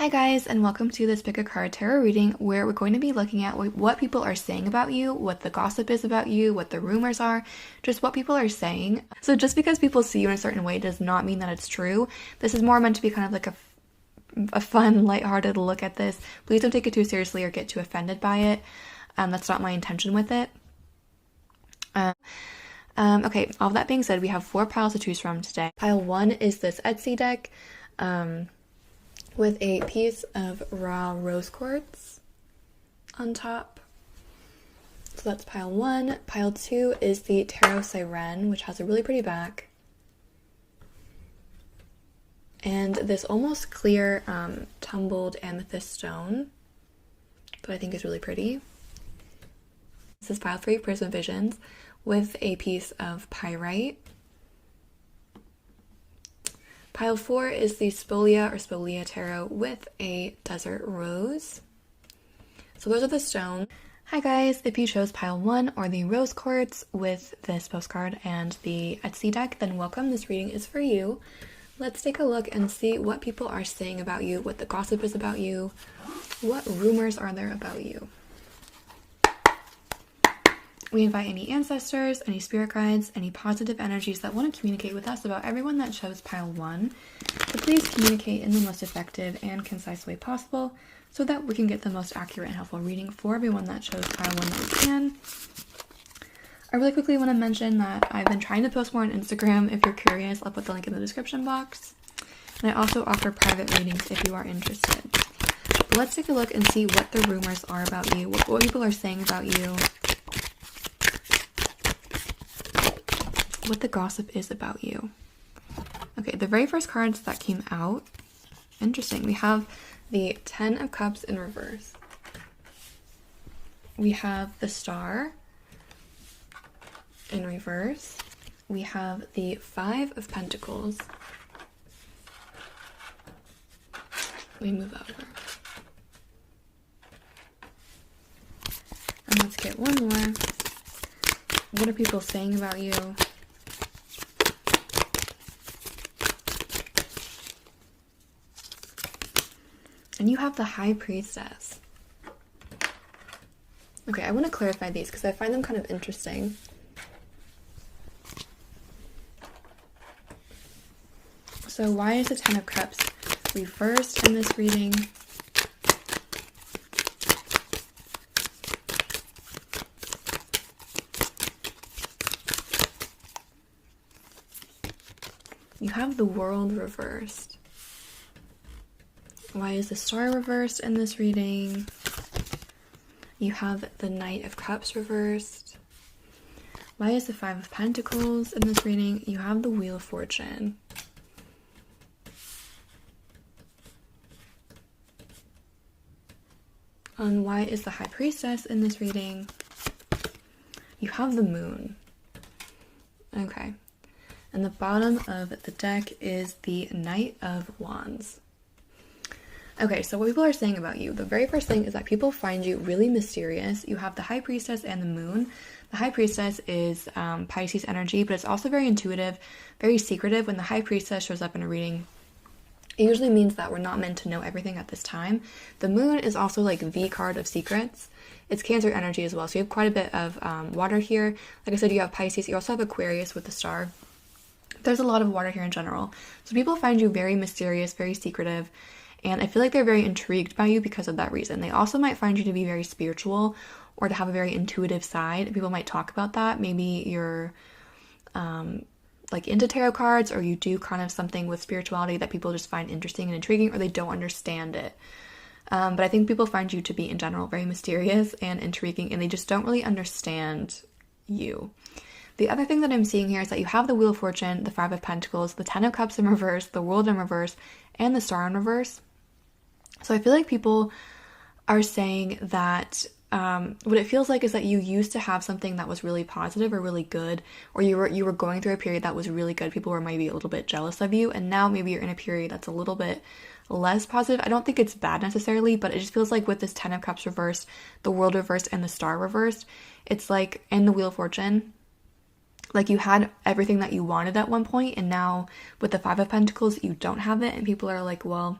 Hi guys, and welcome to this Pick a Card Tarot reading where we're going to be looking at what people are saying about you, what the gossip is about you, what the rumors are, just what people are saying. So just because people see you in a certain way does not mean that it's true. This is more meant to be kind of like a fun, lighthearted look at this. Please don't take it too seriously or get too offended by it. That's not my intention with it. Okay, all that being said, we have 4 piles to choose from today. Pile 1 is this Etsy deck. With a piece of raw rose quartz on top. So that's pile 1. Pile 2 is the Tarot Siren, which has a really pretty back. And this almost clear tumbled amethyst stone that I think is really pretty. This is pile 3, Prism Visions, with a piece of pyrite. Pile 4 is the Spolia or Spolia Tarot with a desert rose. So those are the stones. Hi guys, if you chose pile 1 or the rose quartz with this postcard and the Etsy deck, then welcome. This reading is for you. Let's take a look and see what people are saying about you, what the gossip is about you, what rumors are there about you. We invite any ancestors, any spirit guides, any positive energies that want to communicate with us about everyone that chose pile 1 to please communicate in the most effective and concise way possible so that we can get the most accurate and helpful reading for everyone that chose pile 1 that we can. I really quickly want to mention that I've been trying to post more on Instagram. If you're curious, I'll put the link in the description box. And I also offer private readings if you are interested. But let's take a look and see what the rumors are about you, what people are saying about you, what the gossip is about you. Okay, the very first cards that came out, interesting. We have the 10 of Cups in reverse. We have the Star in reverse. We have the 5 of Pentacles. We move over. And let's get one more. What are people saying about you? And you have the High Priestess. Okay, I want to clarify these because I find them kind of interesting. So why is the 10 of Cups reversed in this reading? You have the World reversed. Why is the Star reversed in this reading? You have the Knight of Cups reversed. Why is the 5 of Pentacles in this reading? You have the Wheel of Fortune. And why is the High Priestess in this reading? You have the Moon. Okay. And the bottom of the deck is the Knight of Wands. Okay, so what people are saying about you, the very first thing is that people find you really mysterious. You have the High Priestess and the Moon. The High Priestess is Pisces energy, but it's also very intuitive, very secretive. When the High Priestess shows up in a reading, it usually means that we're not meant to know everything at this time. The Moon is also like the card of secrets. It's Cancer energy as well, so you have quite a bit of water here. Like I said, you have Pisces. You also have Aquarius with the Star. There's a lot of water here in general. So people find you very mysterious, very secretive. And I feel like they're very intrigued by you because of that reason. They also might find you to be very spiritual or to have a very intuitive side. People might talk about that. Maybe you're like into tarot cards, or you do kind of something with spirituality that people just find interesting and intriguing, or they don't understand it. But I think people find you to be in general very mysterious and intriguing, and they just don't really understand you. The other thing that I'm seeing here is that you have the Wheel of Fortune, the 5 of Pentacles, the 10 of Cups in reverse, the World in reverse, and the Star in reverse. So I feel like people are saying that what it feels like is that you used to have something that was really positive or really good, or you were going through a period that was really good. People were maybe a little bit jealous of you, and now maybe you're in a period that's a little bit less positive. I don't think it's bad necessarily, but it just feels like with this 10 of Cups reversed, the World reversed, and the Star reversed, it's like, and the Wheel of Fortune, like you had everything that you wanted at one point, and now with the 5 of Pentacles, you don't have it, and people are like, well,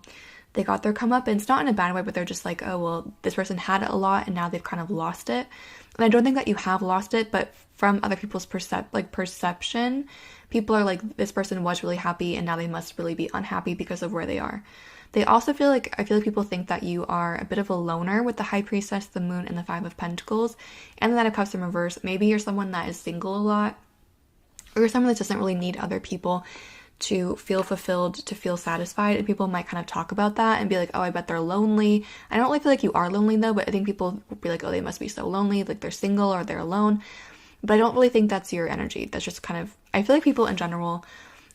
they got their comeuppance, not in a bad way, but they're just like, oh, well, this person had it a lot and now they've kind of lost it. And I don't think that you have lost it, but from other people's perception, people are like, this person was really happy and now they must really be unhappy because of where they are. They also feel like, I feel like people think that you are a bit of a loner with the High Priestess, the Moon, and the Five of Pentacles, and the Knight of Cups in reverse. Maybe you're someone that is single a lot, or you're someone that doesn't really need other people to feel fulfilled, to feel satisfied, and people might kind of talk about that and be like, oh, I bet they're lonely. I don't really feel like you are lonely though, but I think people will be like, oh, they must be so lonely, like they're single or they're alone. But I don't really think that's your energy. That's just kind of, I feel like people in general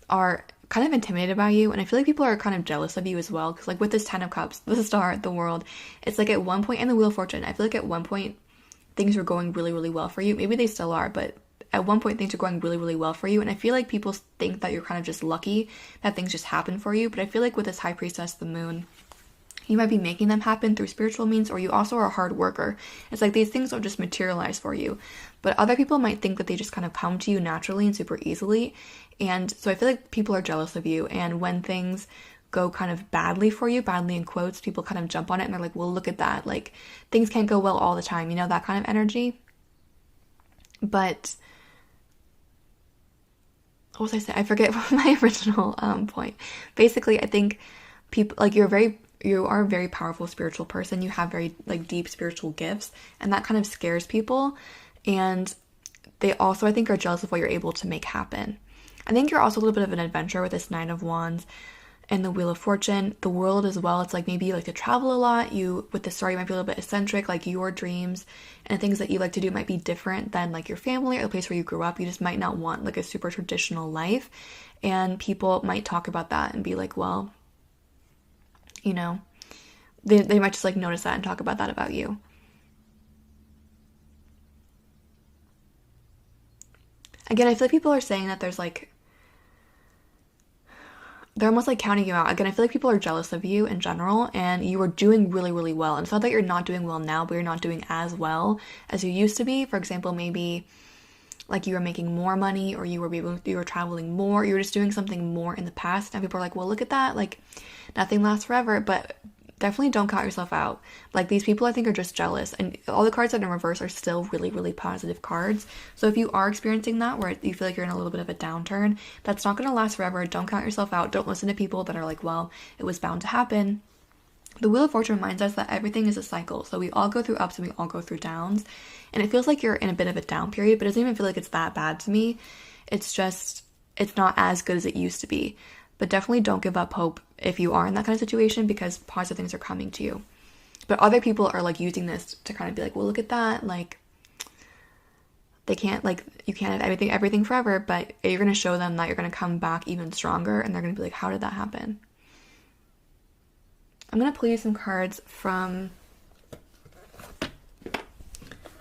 are kind of intimidated by you, and I feel like people are kind of jealous of you as well, because like with this Ten of Cups, the Star, the World, it's like at one point, and the Wheel of Fortune, I feel like at one point things were going really, really well for you. Maybe they still are, but at one point things are going really, really well for you, and I feel like people think that you're kind of just lucky that things just happen for you. But I feel like with this High Priestess, the Moon, you might be making them happen through spiritual means, or you also are a hard worker. It's like these things don't just materialize for you, but other people might think that they just kind of come to you naturally and super easily. And so I feel like people are jealous of you, and when things go kind of badly for you, badly in quotes, people kind of jump on it and they're like, well, look at that, like things can't go well all the time, you know, that kind of energy. But what was I saying? I forget my original point. Basically, I think people, like, you are a very powerful spiritual person. You have very like deep spiritual gifts, and that kind of scares people. And they also, I think, are jealous of what you're able to make happen. I think you're also a little bit of an adventurer with this Nine of Wands and the Wheel of Fortune, the World as well. It's like maybe you like to travel a lot. You, with the Star, you might be a little bit eccentric, like your dreams and things that you like to do might be different than like your family or the place where you grew up. You just might not want like a super traditional life, and people might talk about that and be like, well, you know, they might just like notice that and talk about that about you. Again, I feel like people are saying that there's like, they're almost like counting you out. Again, I feel like people are jealous of you in general, and you are doing really, really well. And it's not that you're not doing well now, but you're not doing as well as you used to be. For example, maybe like you were making more money, or you were traveling more, you were just doing something more in the past. And people are like, well, look at that, like nothing lasts forever. But definitely don't count yourself out. Like, these people, I think, are just jealous, and all the cards that are in reverse are still really, really positive cards. So if you are experiencing that, where you feel like you're in a little bit of a downturn, that's not going to last forever. Don't count yourself out. Don't listen to people that are like, well, it was bound to happen. The Wheel of Fortune reminds us that everything is a cycle. So we all go through ups and we all go through downs, and it feels like you're in a bit of a down period, but it doesn't even feel like it's that bad to me. It's just, it's not as good as it used to be. But definitely don't give up hope if you are in that kind of situation, because positive things are coming to you. But other people are like using this to kind of be like, well, look at that, like they can't, like, you can't have everything forever. But you're going to show them that you're going to come back even stronger, and they're going to be like, how did that happen? I'm going to pull you some cards from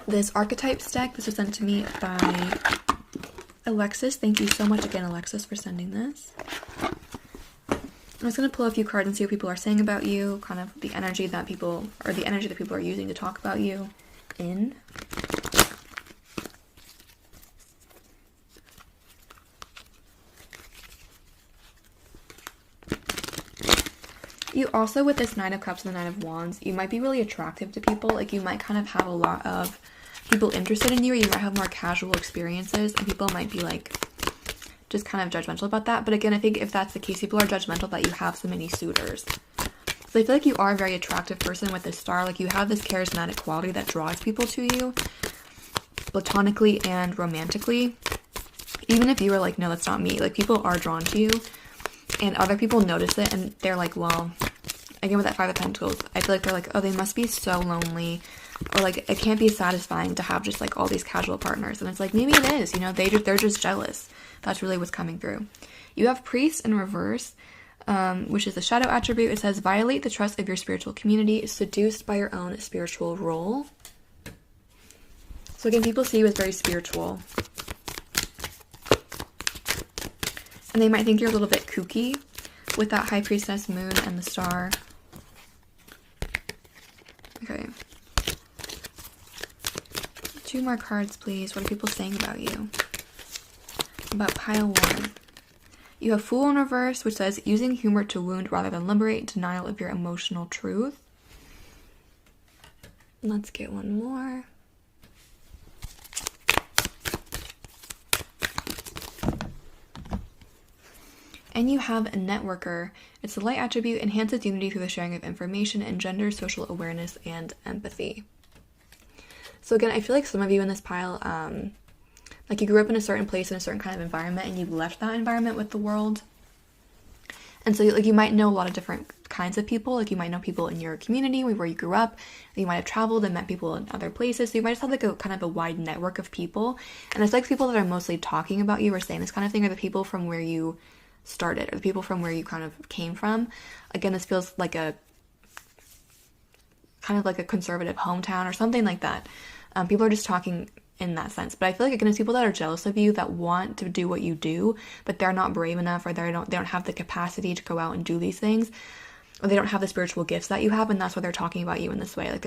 this Archetypes deck. This was sent to me by Alexis. Thank you so much again, Alexis, for sending this. I'm just going to pull a few cards and see what people are saying about you, kind of the energy that people are using to talk about you in. You also, with this Nine of Cups and the Nine of Wands, you might be really attractive to people. Like, you might kind of have a lot of people interested in you, or you might have more casual experiences, and people might be like just kind of judgmental about that. But again, I think if that's the case, people are judgmental that you have so many suitors. So I feel like you are a very attractive person with this Star. Like, you have this charismatic quality that draws people to you, platonically and romantically. Even if you were like, no, that's not me, like, people are drawn to you, and other people notice it, and they're like, well, again with that Five of Pentacles, I feel like they're like, oh, they must be so lonely, or like, it can't be satisfying to have just like all these casual partners. And it's like, maybe it is, you know, they're just jealous. That's really what's coming through. You have Priest in reverse, which is the shadow attribute. It says, violate the trust of your spiritual community, seduced by your own spiritual role. So again, people see you as very spiritual, and they might think you're a little bit kooky with that High Priestess, Moon, and the Star. Okay. 2 more cards, please. What are people saying about you? About pile 1. You have Fool in reverse, which says using humor to wound rather than liberate, denial of your emotional truth. Let's get one more. And you have a networker. It's a light attribute, enhances unity through the sharing of information, engenders social awareness and empathy. So again, I feel like some of you in this pile, like you grew up in a certain place in a certain kind of environment and you left that environment with the world. And so like you might know a lot of different kinds of people. Like you might know people in your community where you grew up. You might have traveled and met people in other places. So you might just have like a kind of a wide network of people. And it's like people that are mostly talking about you or saying this kind of thing are the people from where you started, or the people from where you kind of came from. Again, this feels like a kind of like a conservative hometown or something like that. People are just talking in that sense. But I feel like again, it's people that are jealous of you, that want to do what you do, but they're not brave enough, or they don't have the capacity to go out and do these things, or they don't have the spiritual gifts that you have, and that's why they're talking about you in this way.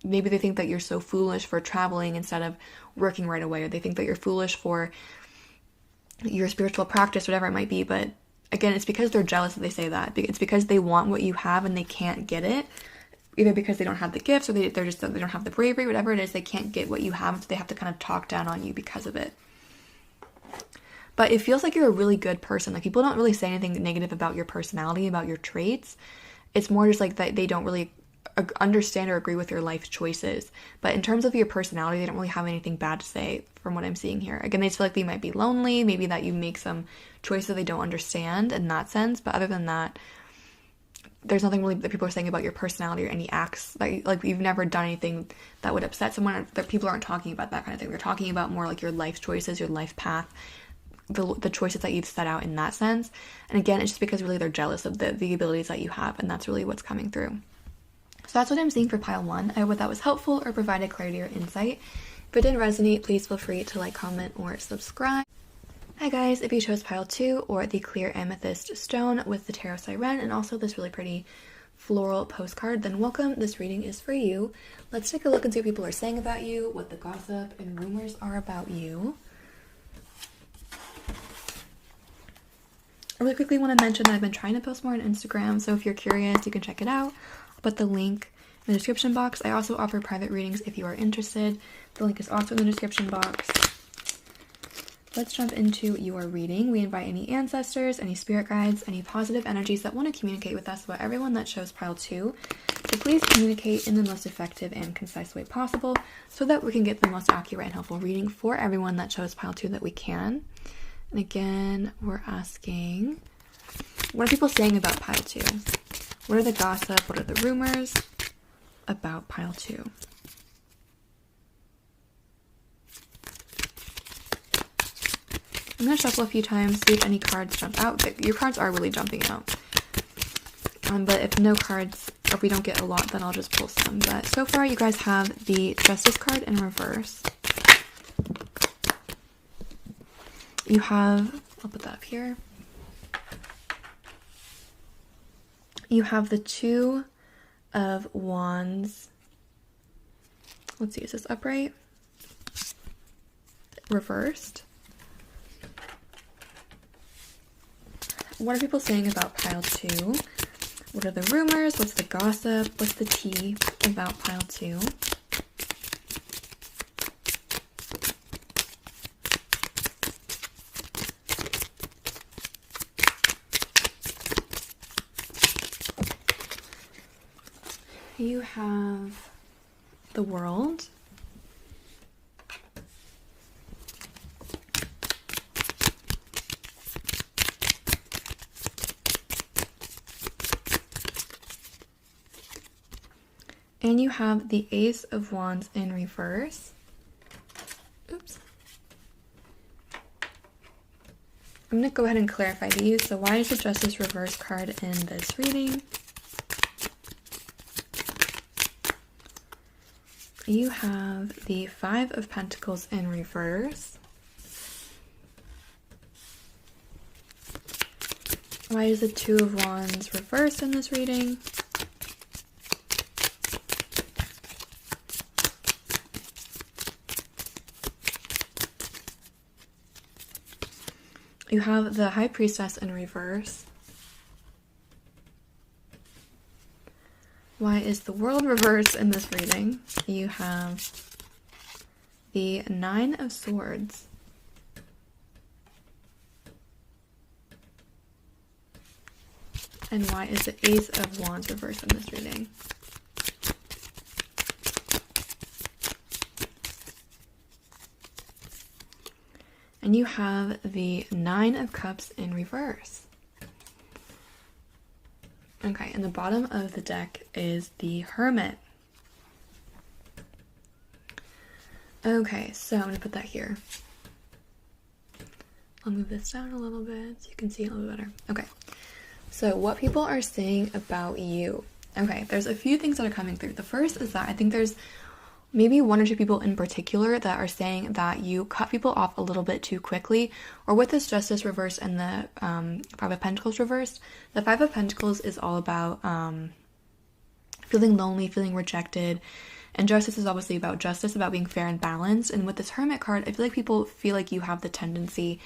Maybe they think that you're so foolish for traveling instead of working right away, or they think that you're foolish for your spiritual practice, whatever it might be. But again, it's because they're jealous that they say that. It's because they want what you have and they can't get it, either because they don't have the gifts, or they don't have the bravery, whatever it is. They can't get what you have, so they have to kind of talk down on you because of it. But it feels like you're a really good person. Like people don't really say anything negative about your personality, about your traits. It's more just like that they don't really understand or agree with your life choices. But in terms of your personality, they don't really have anything bad to say from what I'm seeing here. Again, they just feel like they might be lonely, maybe that you make some choices they don't understand in that sense. But other than that, there's nothing really that people are saying about your personality or any acts. Like you've never done anything that would upset someone. That people aren't talking about that kind of thing. They're talking about more like your life choices, your life path, the choices that you've set out in that sense. And again, it's just because really they're jealous of the abilities that you have, and that's really what's coming through. So that's what I'm seeing for pile 1. I hope that was helpful or provided clarity or insight. If it didn't resonate, please feel free to like, comment, or subscribe. Hi guys, if you chose pile 2 or the clear amethyst stone with the tarot siren and also this really pretty floral postcard, then welcome. This reading is for you. Let's take a look and see what people are saying about you, what the gossip and rumors are about you. I really quickly want to mention that I've been trying to post more on Instagram, so if you're curious, you can check it out. I'll put the link in the description box. I also offer private readings if you are interested. The link is also in the description box. Let's jump into your reading. We invite any ancestors, any spirit guides, any positive energies that want to communicate with us about everyone that chose pile 2. So please communicate in the most effective and concise way possible so that we can get the most accurate and helpful reading for everyone that chose pile 2 that we can. And again, we're asking, what are people saying about pile 2? What are the gossip? What are the rumors about pile 2? I'm going to shuffle a few times, see if any cards jump out. Your cards are really jumping out. But if no cards, or if we don't get a lot, then I'll just pull some. But so far, you guys have the Justice card in reverse. You have, I'll put that up here. You have the Two of Wands. Let's see, is this upright? Reversed. What are people saying about pile 2? What are the rumors? What's the gossip? What's the tea about pile 2? You have the World. And you have the Ace of Wands in reverse. Oops. I'm going to go ahead and clarify these. So why is the Justice reverse card in this reading? You have the Five of Pentacles in reverse. Why is the Two of Wands reversed in this reading? You have the High Priestess in reverse. Why is the World reversed in this reading? You have the Nine of Swords. And why is the Ace of Wands reversed in this reading? And you have the Nine of Cups in reverse. Okay, and the bottom of the deck is the Hermit. Okay, so I'm going to put that here. I'll move this down a little bit so you can see it a little better. Okay, so what people are saying about you. Okay, there's a few things that are coming through. The first is that I think there's maybe one or two people in particular that are saying that you cut people off a little bit too quickly, or with this Justice reversed and the Five of Pentacles reversed. The Five of Pentacles is all about feeling lonely, feeling rejected, and Justice is obviously about justice, about being fair and balanced. And with this Hermit card, I feel like people feel like you have the tendency,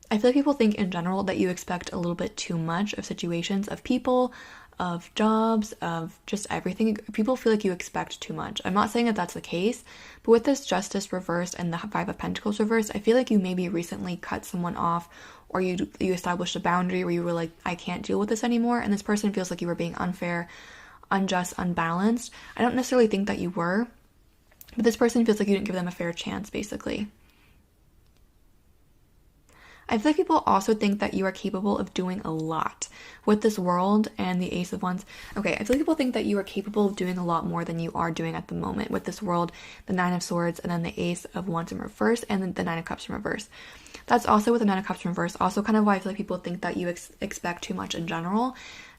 I feel like people think in general that you expect a little bit too much of situations, of people, of jobs, of just everything. People feel like you expect too much. I'm not saying that that's the case, but with this Justice reversed and the Five of Pentacles reversed, I feel like you maybe recently cut someone off, or you established a boundary where you were like, I can't deal with this anymore, and this person feels like you were being unfair, unjust, unbalanced. I don't necessarily think that you were, but this person feels like you didn't give them a fair chance, basically. I feel like people also think that you are capable of doing a lot. With this World and the Ace of Wands, okay, I feel like people think that you are capable of doing a lot more than you are doing at the moment. With this World, the Nine of Swords, and then the Ace of Wands in reverse, and then the Nine of Cups in reverse. That's also with the Nine of Cups in reverse, also kind of why I feel like people think that you expect too much in general.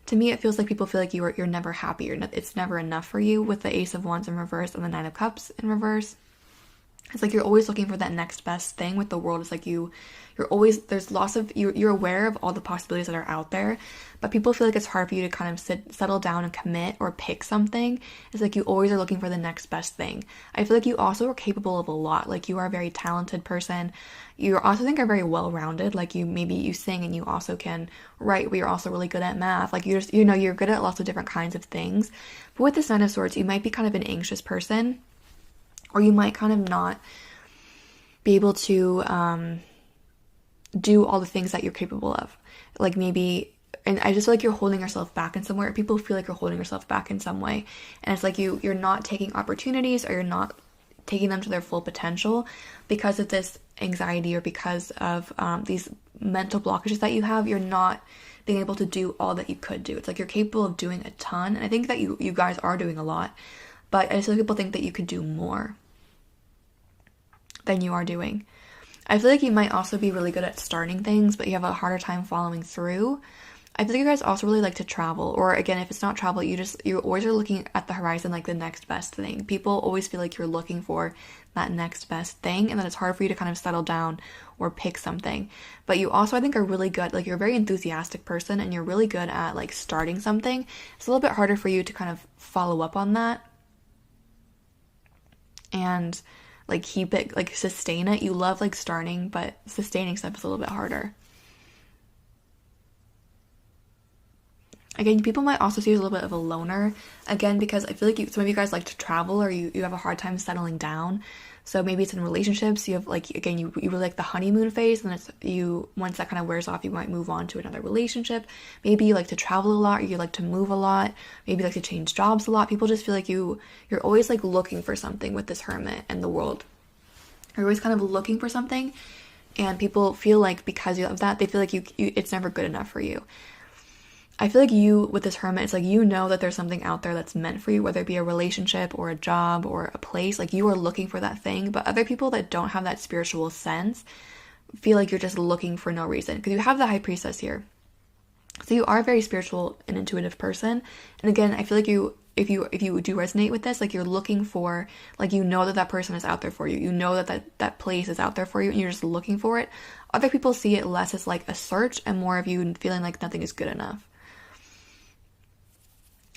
To me, it feels like people feel like you're never happy, it's never enough for you with the Ace of Wands in reverse and the Nine of Cups in reverse. It's like you're always looking for that next best thing. With the World, it's like you're always, there's lots of, you're aware of all the possibilities that are out there, but people feel like it's hard for you to kind of settle down and commit or pick something. It's like you always are looking for the next best thing. I feel like you also are capable of a lot. Like you are a very talented person. You also think are very well-rounded. Like you sing and you also can write, but you're also really good at math. Like you're good at lots of different kinds of things. But with this Nine of Swords, you might be kind of an anxious person, or you might kind of not be able to do all the things that you're capable of. Like maybe, and I just feel like you're holding yourself back in somewhere. People feel like you're holding yourself back in some way. And it's like you're not taking opportunities, or you're not taking them to their full potential because of this anxiety, or because of these mental blockages that you have. You're not being able to do all that you could do. It's like you're capable of doing a ton. And I think that you guys are doing a lot. But I just feel like people think that you could do more than you are doing. I feel like you might also be really good at starting things, but you have a harder time following through. I feel like you guys also really like to travel, or again, if it's not travel, you always are looking at the horizon, like the next best thing. People always feel like you're looking for that next best thing, and then it's hard for you to kind of settle down or pick something. But you also, I think, are really good, like you're a very enthusiastic person, and you're really good at like starting something. It's a little bit harder for you to kind of follow up on that and like keep it, like sustain it. You love like starting, but sustaining stuff is a little bit harder. Again, people might also see you as a little bit of a loner, again, because I feel like some of you guys like to travel, or you have a hard time settling down. So maybe it's in relationships. You have like, again, you really like the honeymoon phase, and then once that kind of wears off, you might move on to another relationship. Maybe you like to travel a lot, or you like to move a lot. Maybe you like to change jobs a lot. People just feel like you're always like looking for something with this Hermit and the World. You're always kind of looking for something, and people feel like because you have that, they feel like it's never good enough for you. I feel like you, with this Hermit, it's like you know that there's something out there that's meant for you, whether it be a relationship or a job or a place. Like you are looking for that thing, but other people that don't have that spiritual sense feel like you're just looking for no reason, because you have the High Priestess here. So you are a very spiritual and intuitive person. And again, I feel like if you do resonate with this, like you're looking for, like you know that person is out there for you. You know that place is out there for you, and you're just looking for it. Other people see it less as like a search and more of you feeling like nothing is good enough.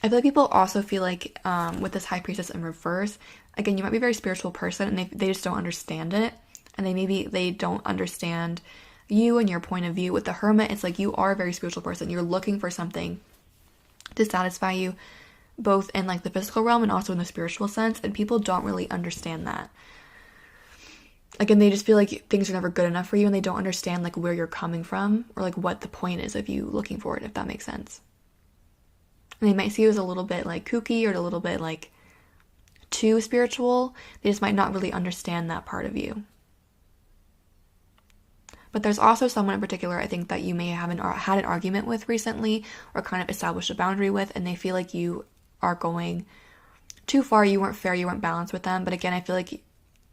I feel like people also feel like with this High Priestess in reverse, again, you might be a very spiritual person, and they just don't understand it. And they don't understand you and your point of view. With the Hermit, it's like you are a very spiritual person. You're looking for something to satisfy you, both in like the physical realm and also in the spiritual sense, and people don't really understand that. Again, they just feel like things are never good enough for you, and they don't understand like where you're coming from or like what the point is of you looking for it, if that makes sense. And they might see you as a little bit like kooky or a little bit like too spiritual. They just might not really understand that part of you. But there's also someone in particular, I think, that you may have had an argument with recently or kind of established a boundary with, and they feel like you are going too far. You weren't fair, you weren't balanced with them. But again, I feel like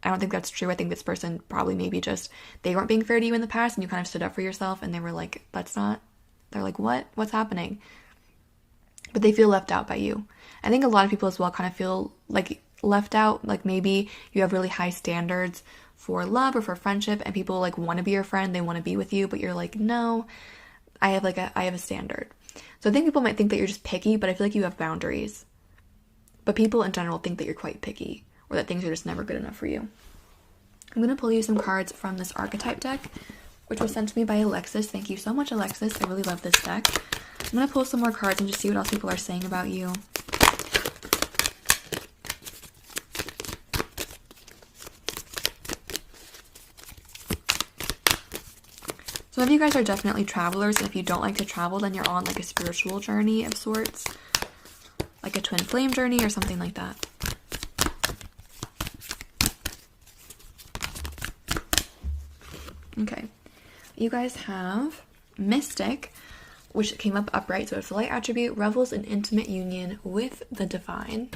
I don't think that's true. I think this person probably maybe just, they weren't being fair to you in the past, and you kind of stood up for yourself, and they were like, they're like, what's happening? But they feel left out by you. I think a lot of people as well kind of feel like left out, like maybe you have really high standards for love or for friendship, and people like want to be your friend, they want to be with you, but you're like, no, I have a standard. So I think people might think that you're just picky, but I feel like you have boundaries. But people in general think that you're quite picky, or that things are just never good enough for you. I'm going to pull you some cards from this archetype deck, which was sent to me by Alexis. Thank you so much, Alexis. I really love this deck. I'm going to pull some more cards and just see what else people are saying about you. Some of you guys are definitely travelers, and if you don't like to travel, then you're on like a spiritual journey of sorts, like a twin flame journey or something like that. Okay, you guys have Mystic, which came up upright, so it's the light attribute, revels in intimate union with the divine.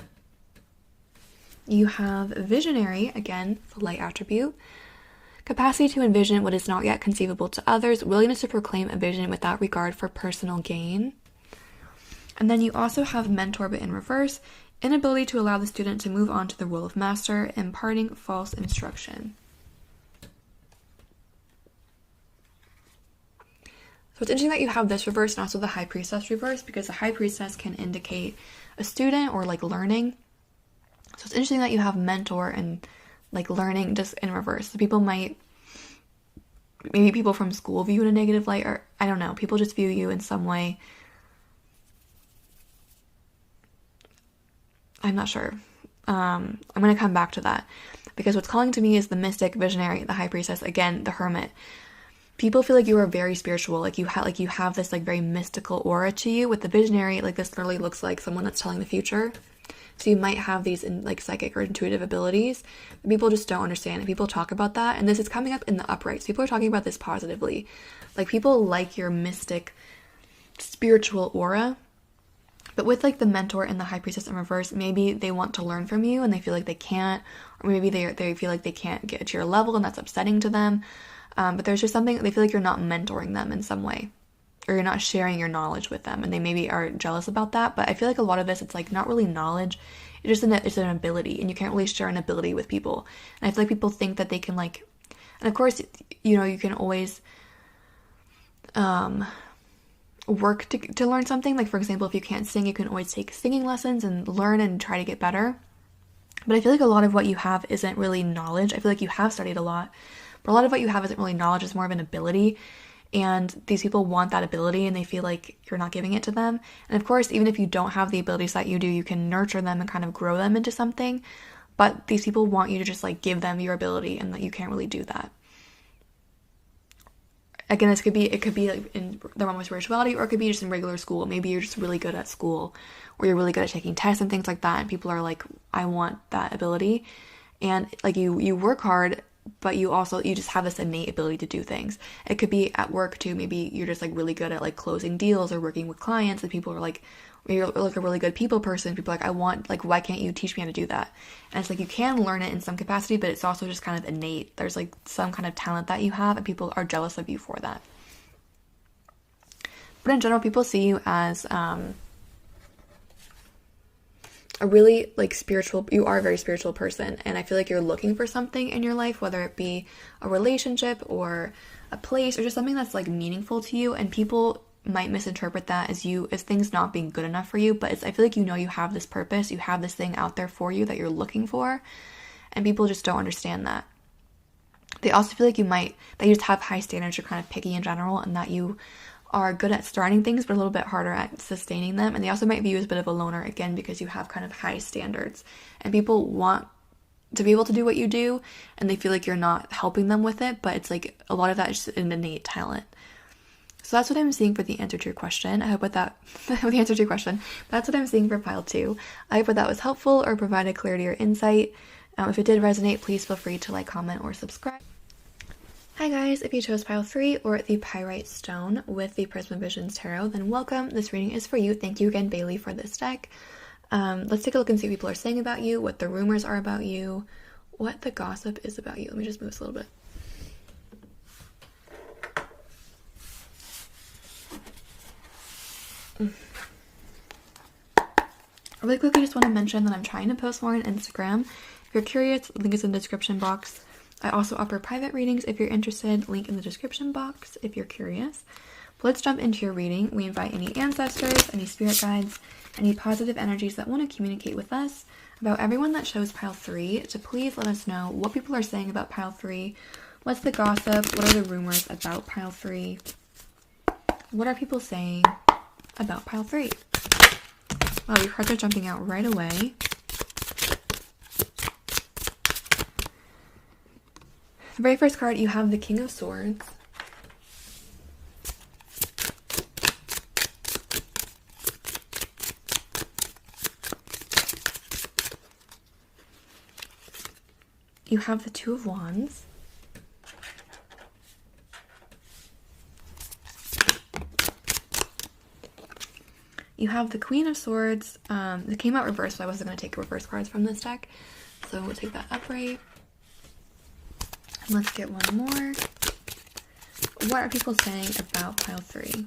You have Visionary, again, the light attribute, capacity to envision what is not yet conceivable to others, willingness to proclaim a vision without regard for personal gain. And then you also have Mentor, but in reverse, inability to allow the student to move on to the role of master, imparting false instruction. So it's interesting that you have this reverse and also the High Priestess reverse, because the High Priestess can indicate a student or like learning. So it's interesting that you have mentor and like learning just in reverse. So people might, maybe people from school view you in a negative light, or I don't know, people just view you in some way. I'm not sure. I'm going to come back to that, because what's calling to me is the Mystic, Visionary, the High Priestess, again, the Hermit. People feel like you are very spiritual, like you have this like very mystical aura to you. With the Visionary, like this literally looks like someone that's telling the future. So you might have these like psychic or intuitive abilities, but people just don't understand it. People talk about that, and this is coming up in the uprights. People are talking about this positively. Like people like your mystic, spiritual aura. But with like the Mentor and the High Priestess in reverse, maybe they want to learn from you and they feel like they can't, or maybe they feel like they can't get to your level and that's upsetting to them. But there's just something, they feel like you're not mentoring them in some way, or you're not sharing your knowledge with them, and they maybe are jealous about that. But I feel like a lot of this, it's like not really knowledge, it's an ability, and you can't really share an ability with people. And I feel like people think that they can like, and of course, you know, you can always work to learn something. Like for example, if you can't sing, you can always take singing lessons and learn and try to get better. But I feel like a lot of what you have isn't really knowledge. I feel like you have studied a lot, but a lot of what you have isn't really knowledge, it's more of an ability. And these people want that ability, and they feel like you're not giving it to them. And of course, even if you don't have the abilities that you do, you can nurture them and kind of grow them into something. But these people want you to just like give them your ability, and that you can't really do that. Again, it could be like in the realm of spirituality, or it could be just in regular school. Maybe you're just really good at school, or you're really good at taking tests and things like that, and people are like, I want that ability. And like you work hard, but you just have this innate ability to do things. It could be at work too. Maybe you're just like really good at like closing deals or working with clients, and people are like, you're like a really good people person. People are like, I want, like, why can't you teach me how to do that? And it's like, you can learn it in some capacity, but it's also just kind of innate. There's like some kind of talent that you have, and people are jealous of you for that. But in general, people see you as a really like spiritual, you are a very spiritual person, and I feel like you're looking for something in your life, whether it be a relationship or a place or just something that's like meaningful to you, and people might misinterpret that as things not being good enough for you. But I feel like, you know, you have this purpose, you have this thing out there for you that you're looking for, and people just don't understand that. They also feel like that you just have high standards, you're kind of picky in general, and that you are good at starting things, but a little bit harder at sustaining them. And they also might view you as a bit of a loner, again, because you have kind of high standards. And people want to be able to do what you do, and they feel like you're not helping them with it, but it's like a lot of that is just an innate talent. So that's what I'm seeing for the answer to your question. I hope the answer to your question, that's what I'm seeing for pile 2. I hope that was helpful or provided clarity or insight. If it did resonate, please feel free to like, comment, or subscribe. Hi guys, if you chose pile 3 or the Pyrite Stone with the Prism Visions Tarot, then welcome. This reading is for you. Thank you again, Bailey, for this deck. Let's take a look and see what people are saying about you, what the rumors are about you, what the gossip is about you. Let me just move this a little bit. Really quickly, just want to mention that I'm trying to post more on Instagram. If you're curious, link is in the description box. I also offer private readings if you're interested, link in the description box if you're curious. But let's jump into your reading. We invite any ancestors, any spirit guides, any positive energies that want to communicate with us about everyone that chose pile 3 to please let us know what people are saying about pile 3. What's the gossip? What are the rumors about pile 3? What are people saying about pile 3? Wow, your cards are jumping out right away. The very first card, you have the King of Swords. You have the Two of Wands. You have the Queen of Swords. It came out reversed, so I wasn't going to take reverse cards from this deck. So we'll take that upright. And let's get one more. What are people saying about pile 3?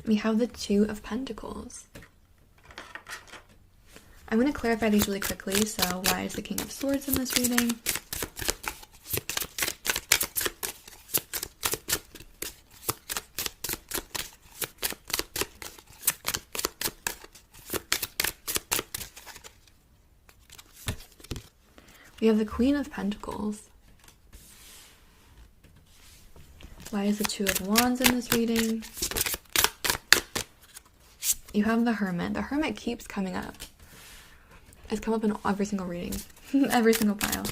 We have the Two of Pentacles. I'm going to clarify these really quickly. So why is the King of Swords in this reading? We have the Queen of Pentacles. Why is the Two of Wands in this reading? You have the Hermit. The Hermit keeps coming up. It's come up in every single reading. Every single pile.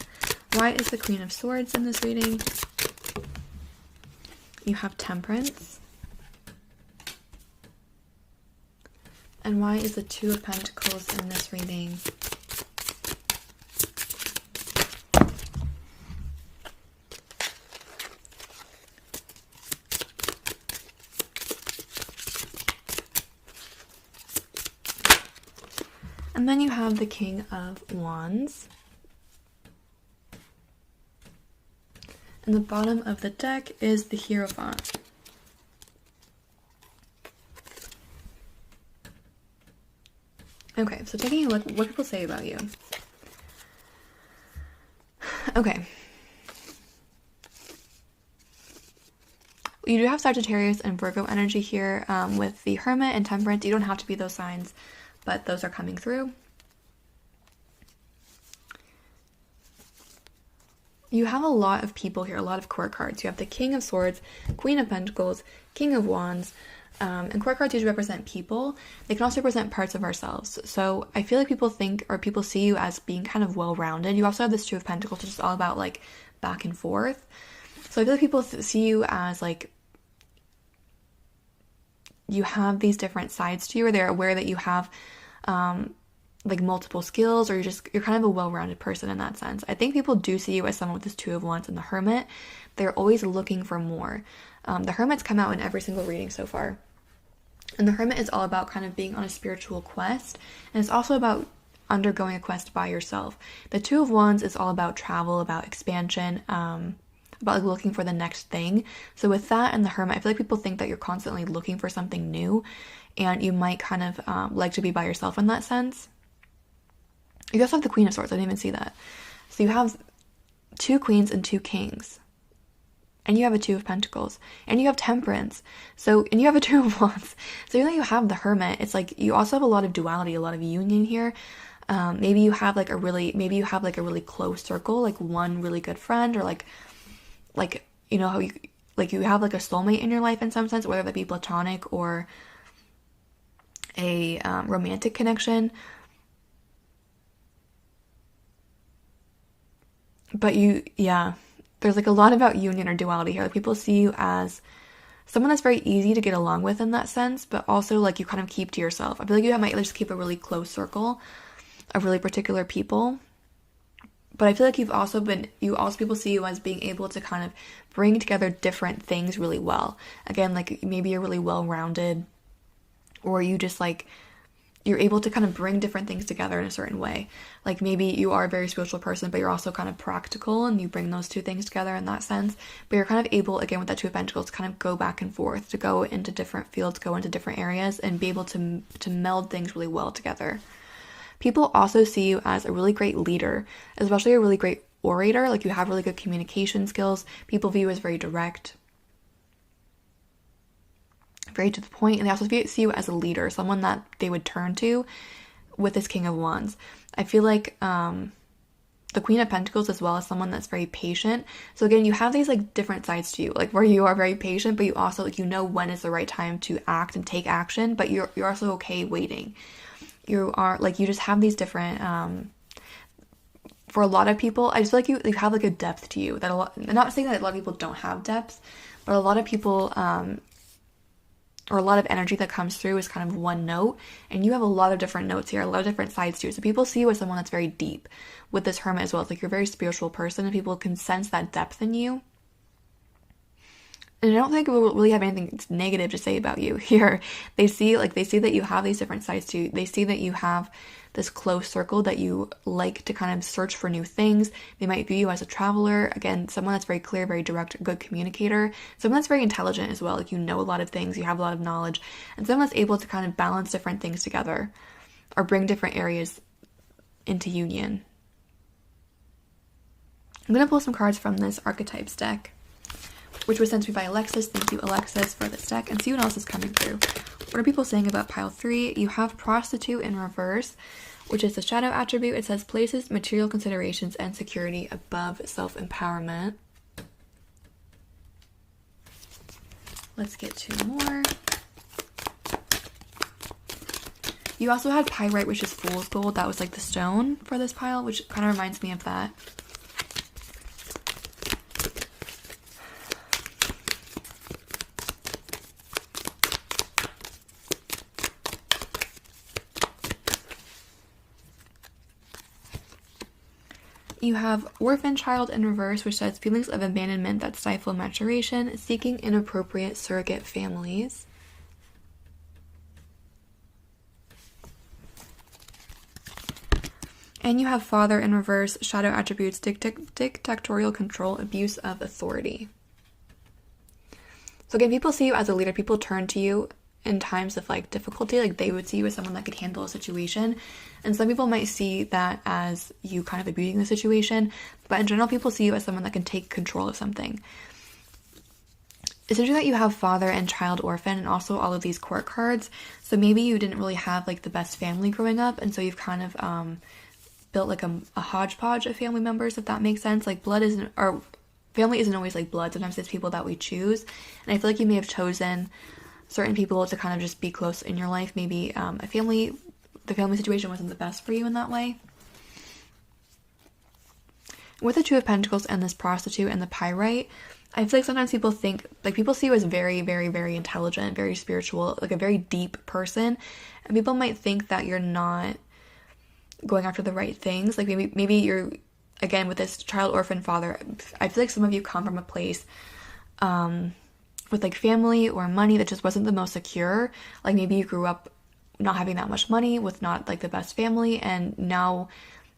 Why is the Queen of Swords in this reading? You have Temperance. And why is the Two of Pentacles in this reading? And then you have the King of Wands. And the bottom of the deck is the Hierophant. Okay, so taking a look, what people say about you. Okay. You do have Sagittarius and Virgo energy here with the Hermit and Temperance. You don't have to be those signs, but those are coming through. You have a lot of people here, a lot of court cards. You have the King of Swords, Queen of Pentacles, King of Wands, and court cards usually represent people. They can also represent parts of ourselves. So I feel like people think, or people see you as being kind of well-rounded. You also have this Two of Pentacles, which is all about like back and forth. So I feel like people see you as like, you have these different sides to you, or they're aware that you have like multiple skills, or you're kind of a well-rounded person in that sense. I think people do see you as someone with this Two of Wands and the Hermit. They're always looking for more. The Hermit's come out in every single reading so far. And the Hermit is all about kind of being on a spiritual quest. And it's also about undergoing a quest by yourself. The Two of Wands is all about travel, about expansion, about like looking for the next thing. So with that and the Hermit, I feel like people think that you're constantly looking for something new. And you might kind of like to be by yourself in that sense. You also have the Queen of Swords. I didn't even see that. So you have 2 queens and 2 kings. And you have a Two of Pentacles. And you have Temperance. And you have a Two of Wands. So even though you have the Hermit, it's like you also have a lot of duality, a lot of union here. Maybe you have like a really close circle, like one really good friend, or like you know how you have like a soulmate in your life in some sense, whether that be platonic or a romantic connection. But there's like a lot about union or duality here. Like people see you as someone that's very easy to get along with in that sense, but also like you kind of keep to yourself. I feel like you might just keep a really close circle of really particular people. But I feel like people see you as being able to kind of bring together different things really well. Again, like maybe you're really well-rounded, or you just like, you're able to kind of bring different things together in a certain way. Like maybe you are a very spiritual person, but you're also kind of practical, and you bring those two things together in that sense. But you're kind of able, again, with that Two of Pentacles, to kind of go back and forth, to go into different fields, go into different areas, and be able to meld things really well together. People also see you as a really great leader, especially a really great orator. Like you have really good communication skills. People view you as very direct, very to the point, and they also see you as a leader, someone that they would turn to with this King of Wands. I feel like the Queen of Pentacles as well as someone that's very patient. So again, you have these like different sides to you, like where you are very patient, but you also like, you know when is the right time to act and take action, but you're also okay waiting. You are like, you just have these different for a lot of people, I just feel like you have like a depth to you that I'm not saying that a lot of people don't have depth, but a lot of people or a lot of energy that comes through is kind of one note, and you have a lot of different notes here, a lot of different sides to you. So people see you as someone that's very deep. With this Hermit as well, it's like you're a very spiritual person, and people can sense that depth in you. And I don't think we'll really have anything negative to say about you here. They see that you have these different sides to you. They see that you have this close circle, that you like to kind of search for new things. They might view you as a traveler. Again, someone that's very clear, very direct, good communicator. Someone that's very intelligent as well. Like you know a lot of things, you have a lot of knowledge. And someone that's able to kind of balance different things together or bring different areas into union. I'm going to pull some cards from this Archetypes deck, which was sent to me by Alexis. Thank you, Alexis, for this deck, and see what else is coming through. What are people saying about pile 3? You have Prostitute in reverse, which is the shadow attribute. It says places material considerations and security above self-empowerment. Let's get 2 more. You also had Pyrite, which is Fool's Gold. That was like the stone for this pile, which kind of reminds me of that. You have Orphan Child in reverse, which says feelings of abandonment that stifle maturation, seeking inappropriate surrogate families. And you have Father in reverse, shadow attributes, dictatorial control, abuse of authority. So again, people see you as a leader. People turn to you in times of like difficulty. Like they would see you as someone that could handle a situation. And some people might see that as you kind of abusing the situation. But in general, people see you as someone that can take control of something. It's interesting that you have Father and Child, Orphan, and also all of these court cards. So maybe you didn't really have like the best family growing up, and so you've kind of built like a hodgepodge of family members, if that makes sense. Like family isn't always like blood. Sometimes it's people that we choose. And I feel like you may have chosen certain people to kind of just be close in your life. Maybe the family situation wasn't the best for you in that way. With the Two of Pentacles and this Prostitute and the Pyrite, I feel like sometimes people see you as very, very, very intelligent, very spiritual, like a very deep person. And people might think that you're not going after the right things. Like maybe you're, again, with this Child, Orphan, Father, I feel like some of you come from a place with like family or money that just wasn't the most secure. Like maybe you grew up not having that much money, with not like the best family, and now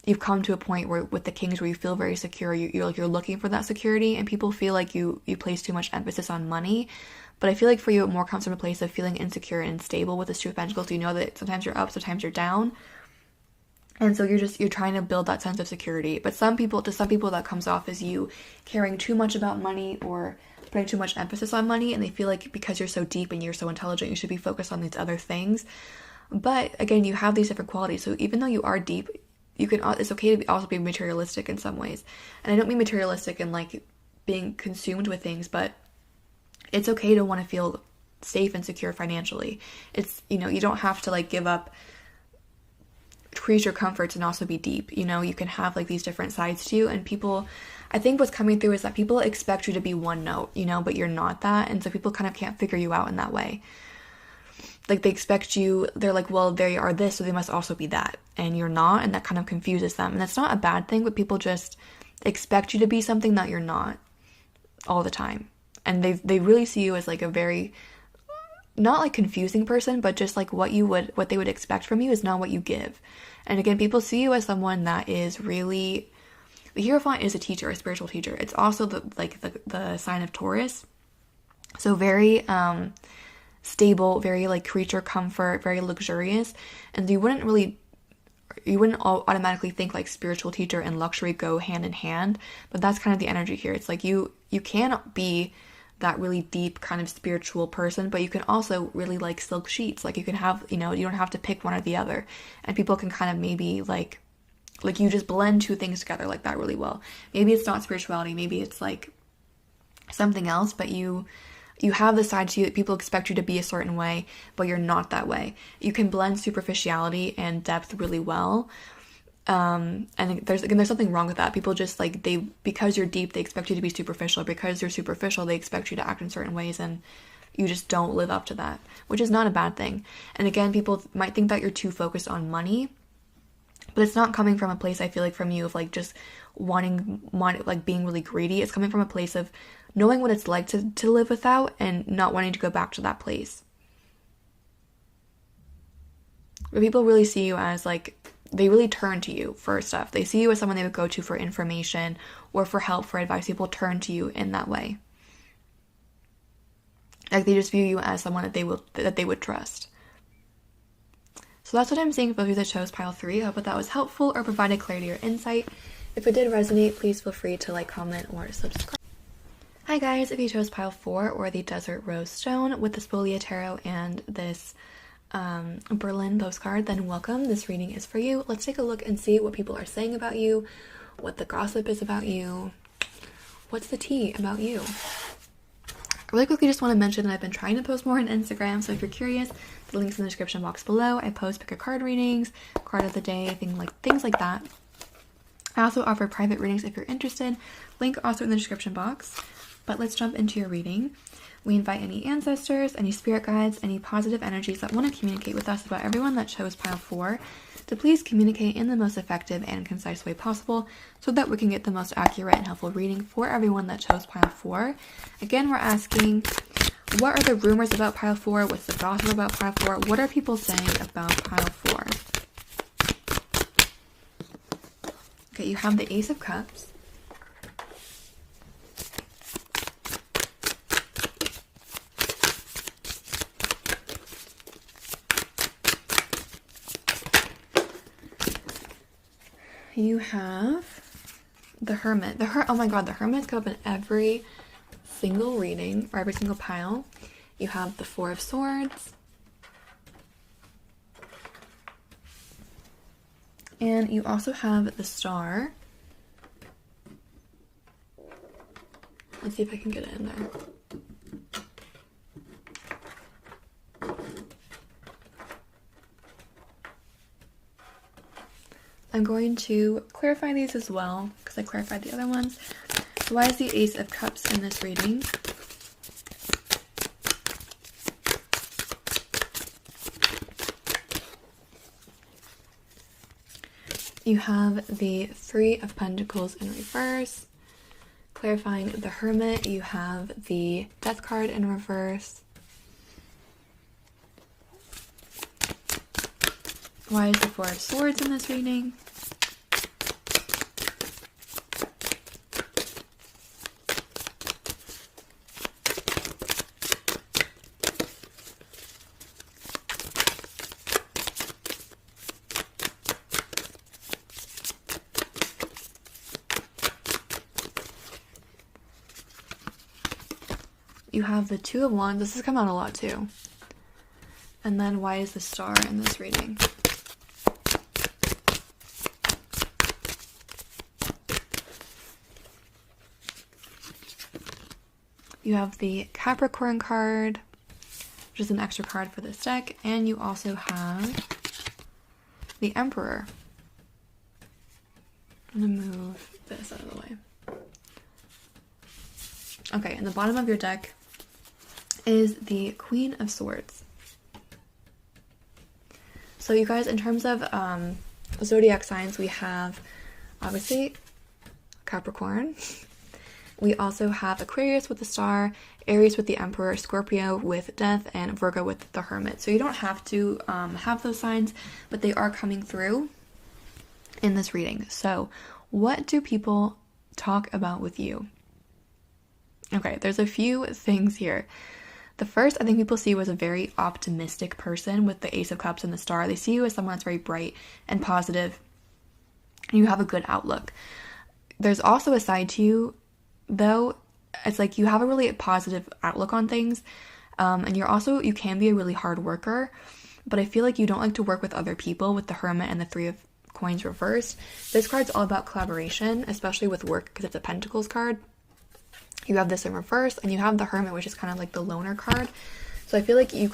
you've come to a point where with the Kings where you feel very secure. You're looking for that security, and people feel like you place too much emphasis on money. But I feel like for you it more comes from a place of feeling insecure and unstable with this Two of Pentacles. You know that sometimes you're up, sometimes you're down. And so you're trying to build that sense of security. But some people that comes off as you caring too much about money or putting too much emphasis on money, and they feel like because you're so deep and you're so intelligent, you should be focused on these other things. But again, you have these different qualities. So even though you are deep, it's okay to also be materialistic in some ways. And I don't mean materialistic in like being consumed with things, but it's okay to want to feel safe and secure financially. It's, you don't have to like give up creature comforts and also be deep. You can have like these different sides to you, and people, I think what's coming through is that people expect you to be one note, but you're not that, and so people kind of can't figure you out in that way. Like they expect you, they're like, well, they are this, so they must also be that, and you're not, and that kind of confuses them. And that's not a bad thing, but people just expect you to be something that you're not all the time, and they really see you as like a very, not like confusing person, but just like what they would expect from you is not what you give. And again, people see you as someone that is really, the Hierophant is a teacher, a spiritual teacher. It's also the sign of Taurus. So very stable, very like creature comfort, very luxurious. And you wouldn't automatically think like spiritual teacher and luxury go hand in hand, but that's kind of the energy here. It's like you can be that really deep kind of spiritual person, but you can also really like silk sheets. Like you can have, you don't have to pick one or the other, and people can kind of maybe like you just blend two things together like that really well. Maybe it's not spirituality, maybe it's like something else, but you have the side to you that people expect you to be a certain way, but you're not that way. You can blend superficiality and depth really well. And there's something wrong with that. People just like, because you're deep, they expect you to be superficial. Because you're superficial, they expect you to act in certain ways, and you just don't live up to that, which is not a bad thing. And again, people might think that you're too focused on money, but it's not coming from a place, I feel like, from you of like just wanting money, like being really greedy. It's coming from a place of knowing what it's like to live without and not wanting to go back to that place. But people really see you as like, they really turn to you for stuff. They see you as someone they would go to for information or for help, for advice. People turn to you in that way. Like they just view you as someone that they would trust. So that's what I'm seeing for those that chose pile 3. I hope that was helpful or provided clarity or insight. If it did resonate, please feel free to like, comment, or subscribe. Hi guys, if you chose pile 4 or the Desert Rose Stone with the Spolia Tarot and this Berlin postcard, then welcome. This reading is for you. Let's take a look and see what people are saying about you, what the gossip is about you, what's the tea about you. Really quickly, just want to mention that I've been trying to post more on Instagram, so if you're curious, the link's in the description box below. I post pick a card readings, card of the day, things like that. I also offer private readings if you're interested. Link also in the description box. But let's jump into your reading. We invite any ancestors, any spirit guides, any positive energies that want to communicate with us about everyone that chose pile 4 to please communicate in the most effective and concise way possible so that we can get the most accurate and helpful reading for everyone that chose pile 4. Again, we're asking, what are the rumors about pile 4? What's the gossip about pile 4? What are people saying about pile 4? Okay, you have the Ace of Cups. You have the Hermit. Oh my god, the Hermit's come up in every single reading, or every single pile. You have the Four of Swords. And you also have the Star. Let's see if I can get it in there. I'm going to clarify these as well, because I clarified the other ones. So why is the Ace of Cups in this reading? You have the Three of Pentacles in reverse. Clarifying the Hermit, you have the Death card in reverse. Why is the Four of Swords in this reading? You have the Two of Wands. This has come out a lot too. And then why is the Star in this reading? You have the Capricorn card, which is an extra card for this deck, and you also have the Emperor. I'm gonna move this out of the way. Okay, and the bottom of your deck is the Queen of Swords. So you guys, in terms of zodiac signs, we have obviously Capricorn. We also have Aquarius with the Star, Aries with the Emperor, Scorpio with Death, and Virgo with the Hermit. So you don't have to have those signs, but they are coming through in this reading. So what do people talk about with you? Okay, there's a few things here. The first, I think people see you as a very optimistic person with the Ace of Cups and the Star. They see you as someone that's very bright and positive, and you have a good outlook. There's also a side to you, though, it's like you have a really positive outlook on things, and you can be a really hard worker, but I feel like you don't like to work with other people with the Hermit and the Three of Coins reversed. This card's all about collaboration, especially with work, because it's a Pentacles card. You have this in reverse, and you have the Hermit, which is kind of like the loner card. So I feel like the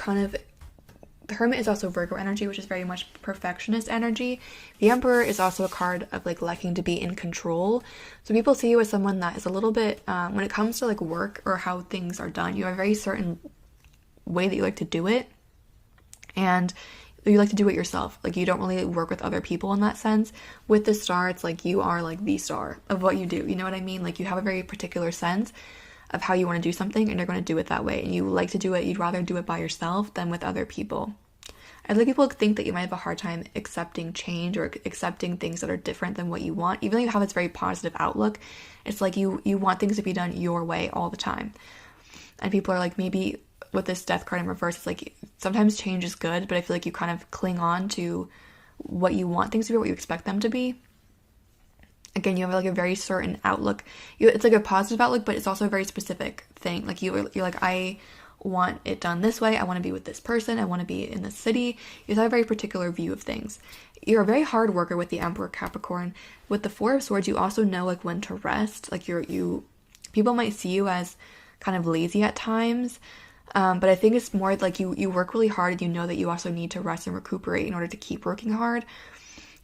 Hermit is also Virgo energy, which is very much perfectionist energy. The Emperor is also a card of like liking to be in control. So people see you as someone that is a little bit, when it comes to like work or how things are done, you have a very certain way that you like to do it. And you like to do it yourself. Like you don't really work with other people in that sense. With the Star, it's like you are like the star of what you do. You know what I mean? Like you have a very particular sense of how you want to do something, and you're going to do it that way. And you like to do it, you'd rather do it by yourself than with other people. I think people think that you might have a hard time accepting change or accepting things that are different than what you want. Even though you have this very positive outlook, it's like you want things to be done your way all the time. And people are like, maybe with this Death card in reverse, it's like sometimes change is good, but I feel like you kind of cling on to what you want things to be, what you expect them to be. Again, you have like a very certain outlook. It's like a positive outlook, but it's also a very specific thing. Like you're like, I want it done this way. I want to be with this person. I want to be in this city. You have a very particular view of things. You're a very hard worker with the Emperor Capricorn. With the Four of Swords, you also know like when to rest. Like people might see you as kind of lazy at times. But I think it's more like you work really hard, and you know that you also need to rest and recuperate in order to keep working hard.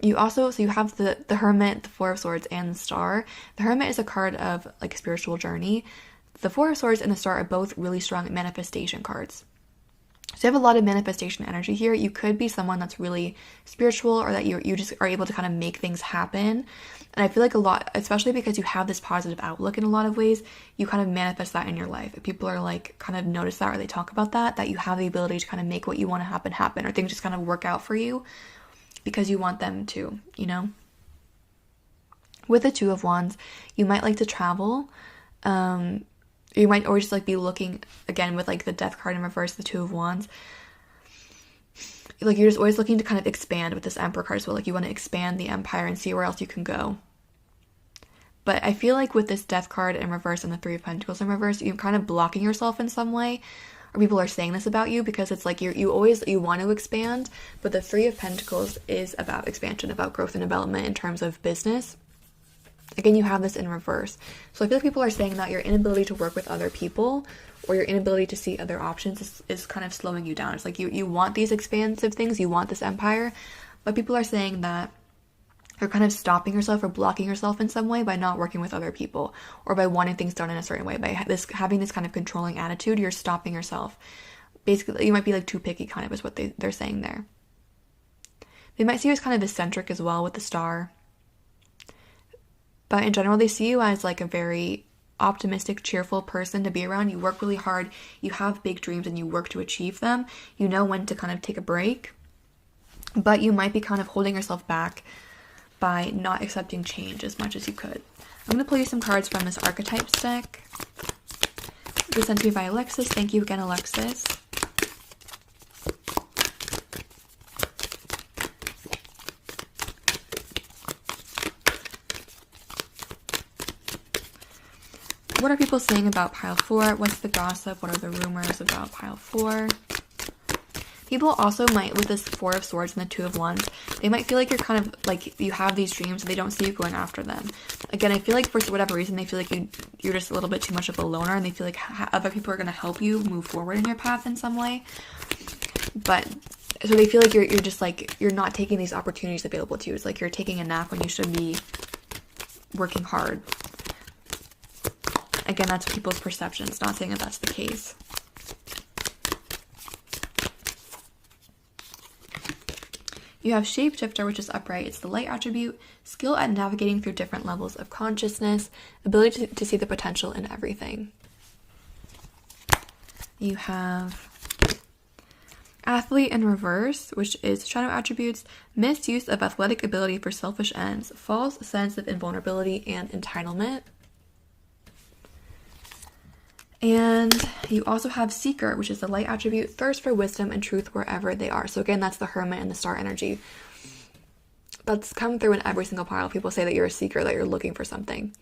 You have the Hermit, the Four of Swords, and the Star. The Hermit is a card of like a spiritual journey. The Four of Swords and the Star are both really strong manifestation cards. So you have a lot of manifestation energy here. You could be someone that's really spiritual, or that you just are able to kind of make things happen. And I feel like a lot, especially because you have this positive outlook in a lot of ways, you kind of manifest that in your life. If people are like kind of notice that, or they talk about that you have the ability to kind of make what you want to happen, or things just kind of work out for you because you want them to, you know? With the Two of Wands, you might like to travel. You might always just like be looking, again with like the Death card in reverse, the Two of Wands, like you're just always looking to kind of expand with this Emperor card as well. Like you want to expand the empire and see where else you can go. But I feel like with this Death card in reverse and the Three of Pentacles in reverse, you're kind of blocking yourself in some way, or people are saying this about you, because it's like you want to expand, but the Three of Pentacles is about expansion, about growth and development in terms of business. Again, you have this in reverse. So I feel like people are saying that your inability to work with other people, or your inability to see other options is kind of slowing you down. It's like you want these expansive things, you want this empire, but people are saying that you're kind of stopping yourself or blocking yourself in some way by not working with other people, or by wanting things done in a certain way. By having this kind of controlling attitude, you're stopping yourself. Basically, you might be like too picky, kind of is what they're saying there. They might see you as kind of eccentric as well with the Star. But in general, they see you as like a very optimistic, cheerful person to be around. You work really hard, you have big dreams, and you work to achieve them. You know when to kind of take a break, but you might be kind of holding yourself back by not accepting change as much as you could. I'm going to pull you some cards from this Archetypes deck. This was sent to me by Alexis. Thank you again, Alexis. What are people saying about pile 4? What's the gossip? What are the rumors about pile 4? People also might, with this Four of Swords and the Two of Wands, they might feel like you're kind of like you have these dreams and they don't see you going after them. Again, I feel like for whatever reason they feel like you're just a little bit too much of a loner, and they feel like other people are going to help you move forward in your path in some way. But so they feel like you're just like you're not taking these opportunities available to you. It's like you're taking a nap when you should be working hard. Again, that's people's perceptions, not saying that that's the case. You have Shapeshifter, which is upright. It's the light attribute, skill at navigating through different levels of consciousness, ability to see the potential in everything. You have Athlete in reverse, which is shadow attributes, misuse of athletic ability for selfish ends, false sense of invulnerability and entitlement. And you also have Seeker, which is the light attribute, thirst for wisdom and truth wherever they are. So again, that's the Hermit and the Star energy. That's come through in every single pile. People say that you're a seeker, that you're looking for something.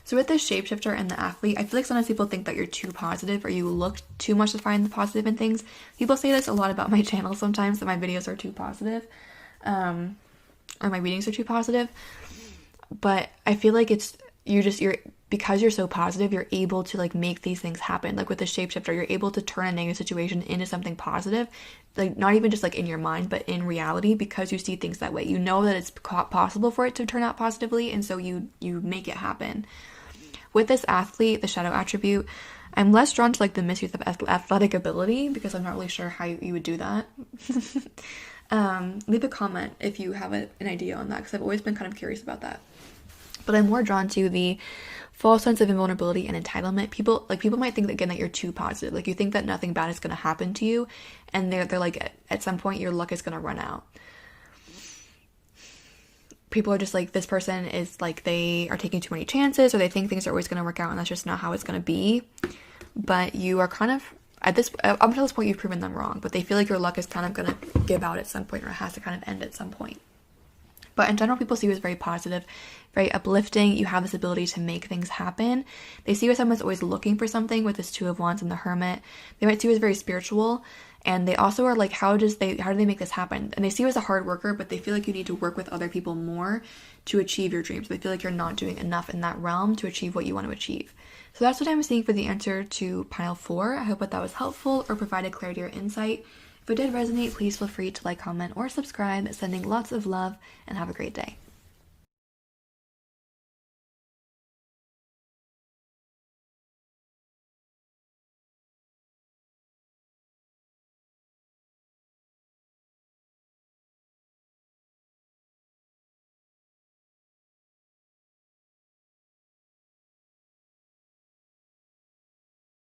So with the Shapeshifter and the Athlete, I feel like sometimes people think that you're too positive or you look too much to find the positive in things. People say this a lot about my channel sometimes, that my videos are too positive, or my readings are too positive. But I feel like you're because you're so positive, you're able to like make these things happen. Like with the Shapeshifter, you're able to turn a negative situation into something positive, like not even just like in your mind, but in reality, because you see things that way. You know that it's possible for it to turn out positively, and so you make it happen. With this Athlete, the shadow attribute, I'm less drawn to like the misuse of athletic ability because I'm not really sure how you would do that. Leave a comment if you have an idea on that, because I've always been kind of curious about that. But I'm more drawn to the false sense of invulnerability and entitlement. People might think that, again, that you're too positive. Like you think that nothing bad is going to happen to you, and they're like at some point your luck is going to run out. People are just like, this person is like, they are taking too many chances, or they think things are always going to work out, and that's just not how it's going to be. But you are kind of up until this point you've proven them wrong, but they feel like your luck is kind of going to give out at some point, or it has to kind of end at some point. But in general, people see you as very positive, very uplifting. You have this ability to make things happen. They see you as someone that's always looking for something, with this Two of Wands and the Hermit. They might see you as very spiritual, and they also are like, how do they make this happen? And they see you as a hard worker, but they feel like you need to work with other people more to achieve your dreams. They feel like you're not doing enough in that realm to achieve what you want to achieve. So that's what I'm seeing for the answer to pile 4. I hope that was helpful or provided clarity or insight. If it did resonate, please feel free to like, comment, or subscribe. Sending lots of love, and have a great day.